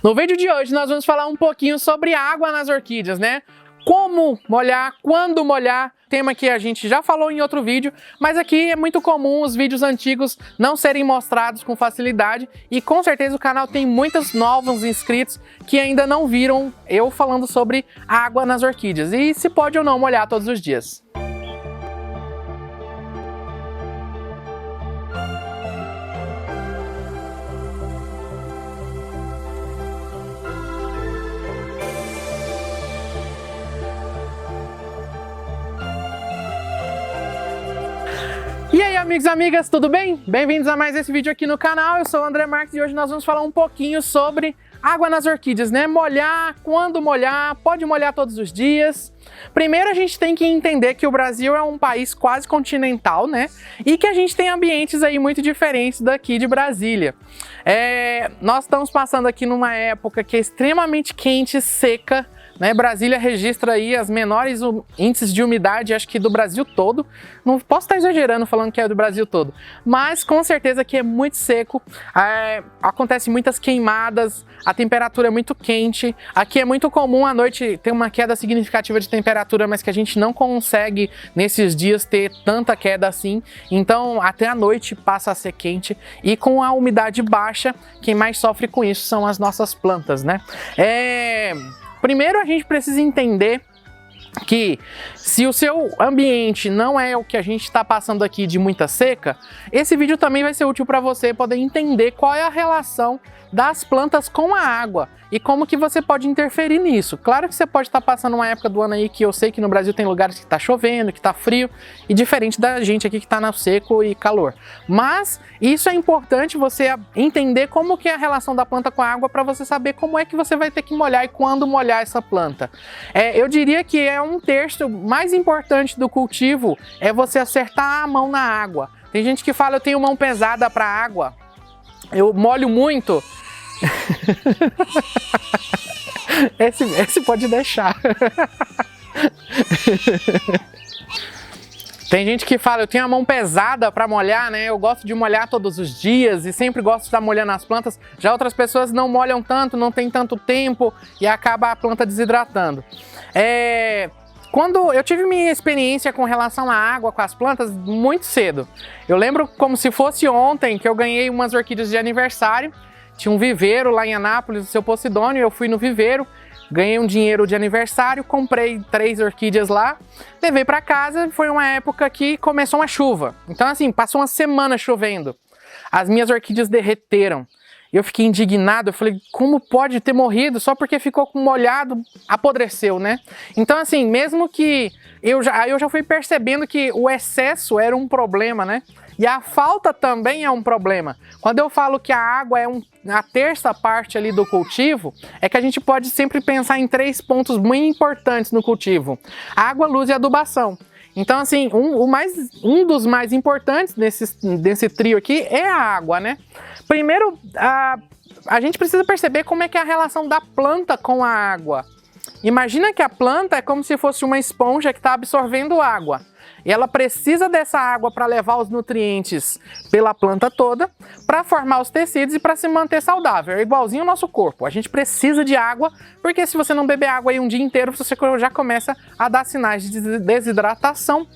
No vídeo de hoje nós vamos falar um pouquinho sobre água nas orquídeas, né? Como molhar, quando molhar, tema que a gente já falou em outro vídeo, mas aqui é muito comum os vídeos antigos não serem mostrados com facilidade e com certeza o canal tem muitos novos inscritos que ainda não viram eu falando sobre água nas orquídeas e se pode ou não molhar todos os dias. E aí, amigos e amigas, tudo bem? Bem-vindos a mais esse vídeo aqui no canal. Eu sou o André Marques e hoje nós vamos falar um pouquinho sobre água nas orquídeas, né? Molhar, quando molhar, pode molhar todos os dias. Primeiro a gente tem que entender que o Brasil é um país quase continental, né? E que a gente tem ambientes aí muito diferentes daqui de Brasília. Nós estamos passando aqui numa época que é extremamente quente e seca, né? Brasília registra aí as menores índices de umidade, acho que do Brasil todo. Não posso estar exagerando falando que é do Brasil todo, mas com certeza que é muito seco, acontece muitas queimadas, a temperatura é muito quente. Aqui é muito comum à noite ter uma queda significativa de temperatura, mas que a gente não consegue nesses dias ter tanta queda assim. Então até a noite passa a ser quente e com a umidade baixa, quem mais sofre com isso são as nossas plantas, né? Primeiro a gente precisa entender que se o seu ambiente não é o que a gente está passando aqui de muita seca, esse vídeo também vai ser útil para você poder entender qual é a relação das plantas com a água e como que você pode interferir nisso. Claro que você pode estar passando uma época do ano aí que eu sei que no Brasil tem lugares que está chovendo, que está frio, e diferente da gente aqui que está no seco e calor. Mas isso é importante você entender como que é a relação da planta com a água para você saber como é que você vai ter que molhar e quando molhar essa planta. Eu diria que é um terço mais importante do cultivo é você acertar a mão na água. Tem gente que fala, eu tenho mão pesada para água, eu molho muito. Esse pode deixar. Tem gente que fala, eu tenho a mão pesada para molhar, né? Eu gosto de molhar todos os dias e sempre gosto de estar molhando as plantas. Já outras pessoas não molham tanto, não tem tanto tempo e acaba a planta desidratando. Quando eu tive minha experiência com relação à água com as plantas muito cedo. Eu lembro como se fosse ontem que eu ganhei umas orquídeas de aniversário. Tinha um viveiro lá em Anápolis, no Seu Posidônio, eu fui no viveiro, ganhei um dinheiro de aniversário, comprei 3 orquídeas lá, levei para casa, foi uma época que começou uma chuva. Então assim, passou uma semana chovendo, as minhas orquídeas derreteram. Eu fiquei indignado, eu falei, como pode ter morrido só porque ficou molhado, apodreceu, né? Então assim, mesmo que eu já fui percebendo que o excesso era um problema, né? E a falta também é um problema. Quando eu falo que a água é a terça parte ali do cultivo, é que a gente pode sempre pensar em 3 pontos muito importantes no cultivo: água, luz e adubação. Então assim, um dos mais importantes desse trio aqui é a água, né? Primeiro, a gente precisa perceber como é que é a relação da planta com a água. Imagina que a planta é como se fosse uma esponja que está absorvendo água. E ela precisa dessa água para levar os nutrientes pela planta toda, para formar os tecidos e para se manter saudável. É igualzinho o nosso corpo. A gente precisa de água, porque se você não beber água aí um dia inteiro, você já começa a dar sinais de desidratação.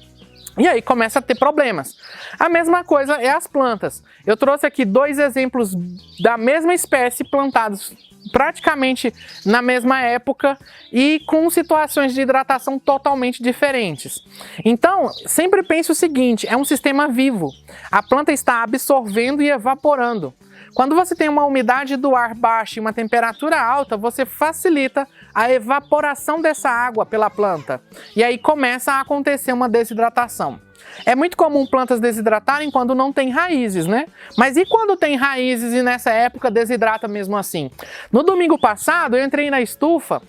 E aí começa a ter problemas. A mesma coisa é as plantas. Eu trouxe aqui 2 exemplos da mesma espécie plantados praticamente na mesma época e com situações de hidratação totalmente diferentes. Então, sempre pense o seguinte, é um sistema vivo. A planta está absorvendo e evaporando. Quando você tem uma umidade do ar baixa e uma temperatura alta, você facilita a evaporação dessa água pela planta. E aí começa a acontecer uma desidratação. É muito comum plantas desidratarem quando não tem raízes, né? Mas e quando tem raízes e nessa época desidrata mesmo assim? No domingo passado eu entrei na estufa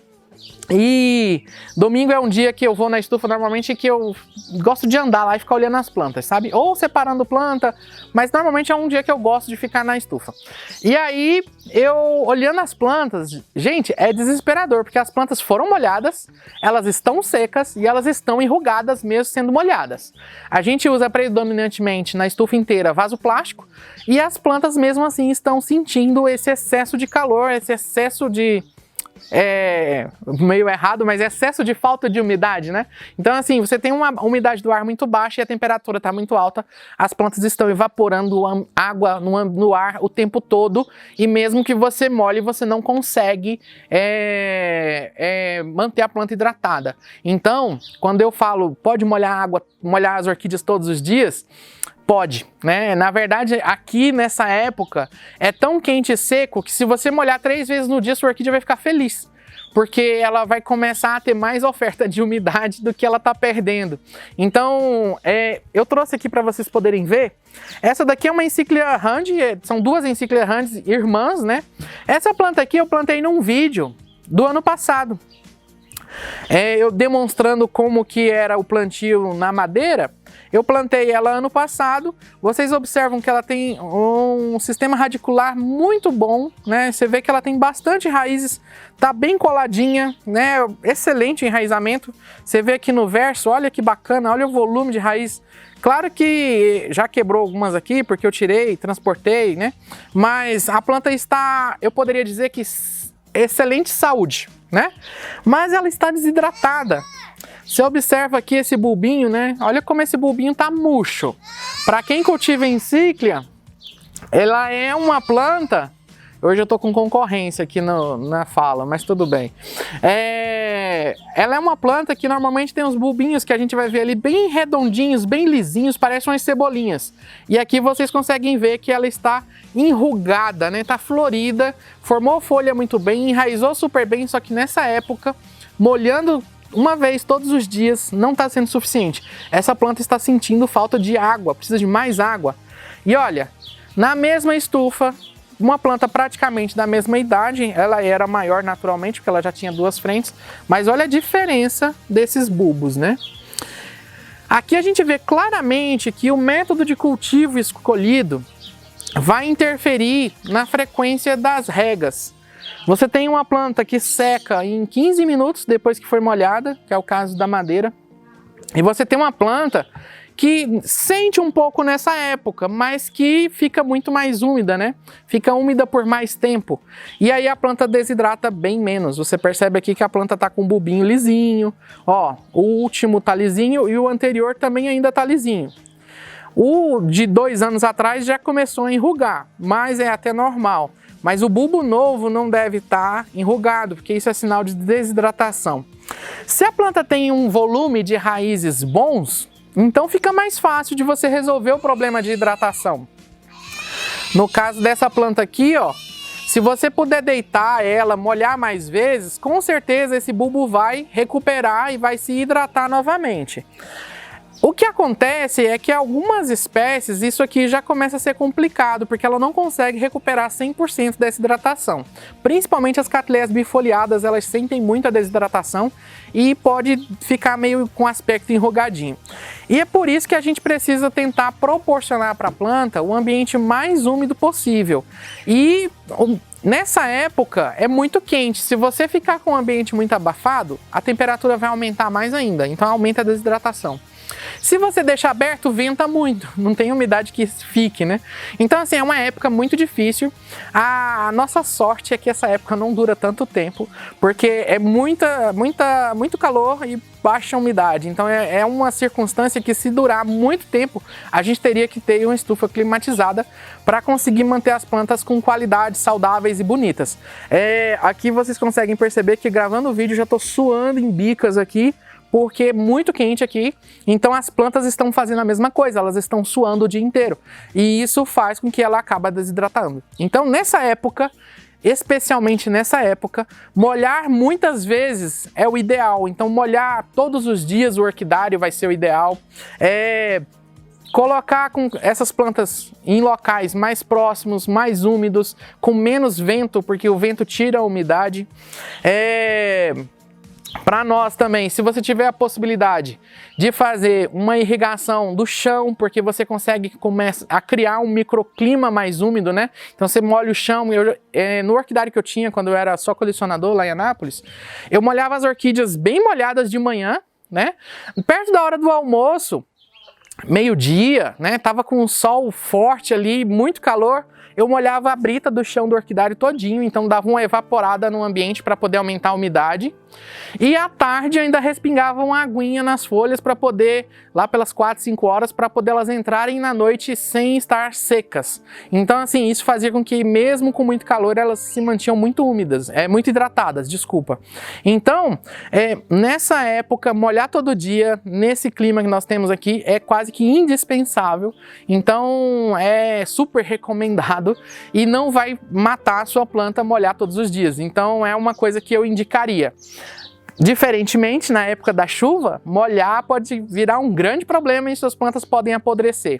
E domingo é um dia que eu vou na estufa normalmente que eu gosto de andar lá e ficar olhando as plantas, sabe? Ou separando planta, mas normalmente é um dia que eu gosto de ficar na estufa. E aí, eu olhando as plantas, gente, é desesperador, porque as plantas foram molhadas, elas estão secas e elas estão enrugadas mesmo sendo molhadas. A gente usa predominantemente na estufa inteira vaso plástico e as plantas mesmo assim estão sentindo esse excesso de calor, esse excesso de... meio errado, mas excesso de falta de umidade, né? Então assim, você tem uma umidade do ar muito baixa e a temperatura está muito alta, as plantas estão evaporando água no ar o tempo todo e mesmo que você molhe, você não consegue manter a planta hidratada. Então, quando eu falo, pode molhar as orquídeas todos os dias, pode, né? Na verdade, aqui nessa época é tão quente e seco que se você molhar 3 vezes no dia, sua orquídea vai ficar feliz. Porque ela vai começar a ter mais oferta de umidade do que ela está perdendo. Então, eu trouxe aqui para vocês poderem ver. Essa daqui é uma Encyclia Randi, são 2 Encyclia Randi irmãs, né? Essa planta aqui eu plantei num vídeo do ano passado. Eu demonstrando como que era o plantio na madeira. Eu plantei ela ano passado, vocês observam que ela tem um sistema radicular muito bom, né? Você vê que ela tem bastante raízes, tá bem coladinha, né? Excelente enraizamento. Você vê aqui no verso, olha que bacana, olha o volume de raiz. Claro que já quebrou algumas aqui, porque eu tirei, transportei, né? Mas a planta está, eu poderia dizer que excelente saúde, né? Mas ela está desidratada. Você observa aqui esse bulbinho, né? Olha como esse bulbinho tá murcho. Para quem cultiva Encyclia, ela é uma planta... Hoje eu tô com concorrência aqui na fala, mas tudo bem. Ela é uma planta que normalmente tem uns bulbinhos que a gente vai ver ali bem redondinhos, bem lisinhos, parecem umas cebolinhas. E aqui vocês conseguem ver que ela está enrugada, né? Tá florida, formou folha muito bem, enraizou super bem, só que nessa época, molhando uma vez todos os dias não está sendo suficiente. Essa planta está sentindo falta de água, precisa de mais água. E olha, na mesma estufa, uma planta praticamente da mesma idade, ela era maior naturalmente, porque ela já tinha 2 frentes, mas olha a diferença desses bulbos, né? Aqui a gente vê claramente que o método de cultivo escolhido vai interferir na frequência das regas. Você tem uma planta que seca em 15 minutos depois que foi molhada, que é o caso da madeira. E você tem uma planta que sente um pouco nessa época, mas que fica muito mais úmida, né? Fica úmida por mais tempo. E aí a planta desidrata bem menos. Você percebe aqui que a planta tá com um bulbinho lisinho. Ó, o último tá lisinho e o anterior também ainda tá lisinho. O de 2 anos atrás já começou a enrugar, mas é até normal. Mas o bulbo novo não deve estar enrugado, porque isso é sinal de desidratação. Se a planta tem um volume de raízes bons, então fica mais fácil de você resolver o problema de hidratação. No caso dessa planta aqui, ó, se você puder deitar ela, molhar mais vezes, com certeza esse bulbo vai recuperar e vai se hidratar novamente. O que acontece é que algumas espécies, isso aqui já começa a ser complicado, porque ela não consegue recuperar 100% dessa hidratação. Principalmente as catleias bifoliadas, elas sentem muita desidratação e pode ficar meio com aspecto enrugadinho. E é por isso que a gente precisa tentar proporcionar para a planta o ambiente mais úmido possível. E nessa época é muito quente, se você ficar com o ambiente muito abafado, a temperatura vai aumentar mais ainda, então aumenta a desidratação. Se você deixar aberto, venta muito, não tem umidade que fique, né? Então, assim, é uma época muito difícil. A nossa sorte é que essa época não dura tanto tempo, porque é muito calor e baixa umidade. Então, é uma circunstância que, se durar muito tempo, a gente teria que ter uma estufa climatizada para conseguir manter as plantas com qualidades saudáveis e bonitas. Aqui vocês conseguem perceber que, gravando o vídeo, já estou suando em bicas aqui, porque é muito quente aqui, então as plantas estão fazendo a mesma coisa, elas estão suando o dia inteiro. E isso faz com que ela acabe desidratando. Então nessa época, especialmente nessa época, molhar muitas vezes é o ideal. Então molhar todos os dias o orquidário vai ser o ideal. Colocar com essas plantas em locais mais próximos, mais úmidos, com menos vento, porque o vento tira a umidade. Para nós também, se você tiver a possibilidade de fazer uma irrigação do chão, porque você consegue começar a criar um microclima mais úmido, né? Então você molha o chão. No orquidário que eu tinha, quando eu era só colecionador lá em Anápolis, eu molhava as orquídeas bem molhadas de manhã, né? Perto da hora do almoço, meio-dia, né? Tava com um sol forte ali, muito calor. Eu molhava a brita do chão do orquidário todinho, então dava uma evaporada no ambiente para poder aumentar a umidade. E à tarde ainda respingava uma aguinha nas folhas para poder, lá pelas 4, 5 horas, para poder elas entrarem na noite sem estar secas. Então assim, isso fazia com que mesmo com muito calor elas se mantinham muito úmidas, muito hidratadas, desculpa. Então, nessa época, molhar todo dia, nesse clima que nós temos aqui, é quase que indispensável. Então é super recomendado e não vai matar a sua planta molhar todos os dias. Então é uma coisa que eu indicaria. Diferentemente, na época da chuva, molhar pode virar um grande problema e suas plantas podem apodrecer.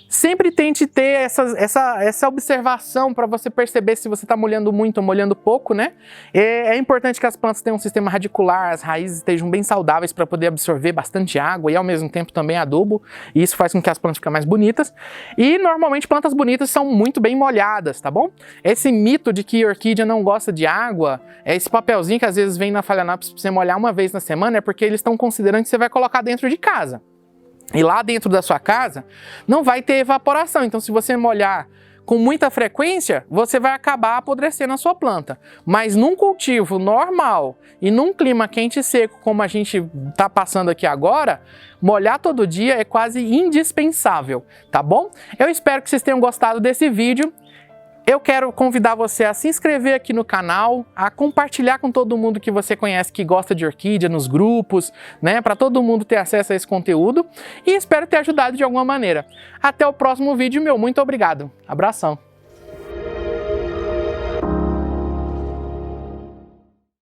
Sempre tente ter essa observação para você perceber se você está molhando muito ou molhando pouco, né? É importante que as plantas tenham um sistema radicular, as raízes estejam bem saudáveis para poder absorver bastante água e ao mesmo tempo também adubo. E isso faz com que as plantas fiquem mais bonitas. E normalmente plantas bonitas são muito bem molhadas, tá bom? Esse mito de que orquídea não gosta de água, esse papelzinho que às vezes vem na Phalaenopsis para você molhar uma vez na semana, é porque eles estão considerando que você vai colocar dentro de casa. E lá dentro da sua casa não vai ter evaporação, então se você molhar com muita frequência, você vai acabar apodrecendo a sua planta. Mas num cultivo normal e num clima quente e seco, como a gente está passando aqui agora, molhar todo dia é quase indispensável, tá bom? Eu espero que vocês tenham gostado desse vídeo. Eu quero convidar você a se inscrever aqui no canal, a compartilhar com todo mundo que você conhece que gosta de orquídea nos grupos, né, para todo mundo ter acesso a esse conteúdo e espero ter ajudado de alguma maneira. Até o próximo vídeo, meu muito obrigado. Abração!